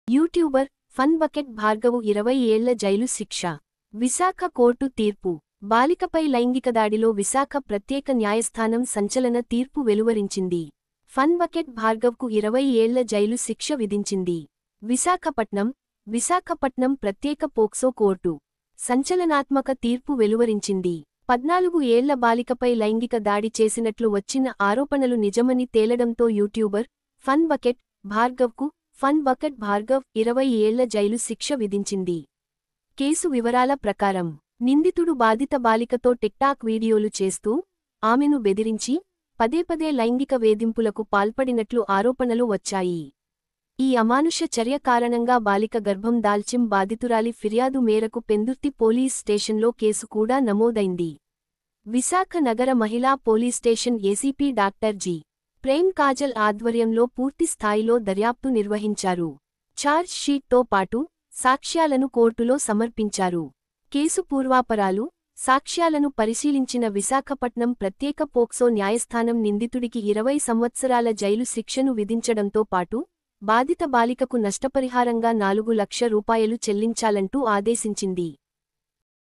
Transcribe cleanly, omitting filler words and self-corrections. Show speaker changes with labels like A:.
A: YouTuber fun bucket Bhargav 20 ఏళ్ల jail శిక్ష. Visakha court తీర్పు. బాలికపై లైంగిక దాడిలో విశాఖ ప్రత్యేక న్యాయస్థానం సంచలన తీర్పు వెలువరించింది. ఫన్ బకెట్ భార్గవ్కు 20 ఏళ్ల జైలు శిక్ష విధించింది. విశాఖపట్నం ప్రత్యేక పోక్సో కోర్టు సంచలనాత్మక తీర్పు వెలువరించింది. 14 ఏళ్ల బాలికపై లైంగిక దాడి చేసినట్లు వచ్చిన ఆరోపణలు నిజమని తేలడంతో యూట్యూబర్ ఫన్ బకెట్ భార్గవ్ 20 ఏళ్ల జైలు శిక్ష విధించింది. కేసు వివరాల ప్రకారం నిందితుడు బాధిత బాలికతో టిక్టాక్ వీడియోలు చేస్తూ ఆమెను బెదిరించి పదేపదే లైంగిక వేధింపులకు పాల్పడినట్లు ఆరోపణలు వచ్చాయి. ఈ అమానుష చర్య కారణంగా బాలిక గర్భం దాల్చిం బాధితురాలి ఫిర్యాదు మేరకు పెందుర్తి పోలీస్ స్టేషన్లో కేసు కూడా నమోదైంది. విశాఖ నగర మహిళా police station ACP doctor G. Prem Kajal ఆధ్వర్యంలో పూర్తి స్థాయిలో దర్యాప్తు నిర్వహించారు. ఛార్జ్ షీట్తో పాటు సాక్ష్యాలను కోర్టులో సమర్పించారు. కేసు పూర్వాపరాలు, సాక్ష్యాలను పరిశీలించిన విశాఖపట్నం ప్రత్యేక పోక్సో న్యాయస్థానం నిందితుడికి 20 సంవత్సరాల జైలు శిక్షను విధించడంతో పాటు బాధిత బాలికకు నష్టపరిహారంగా 4 లక్షల రూపాయలు చెల్లించాలంటూ ఆదేశించింది.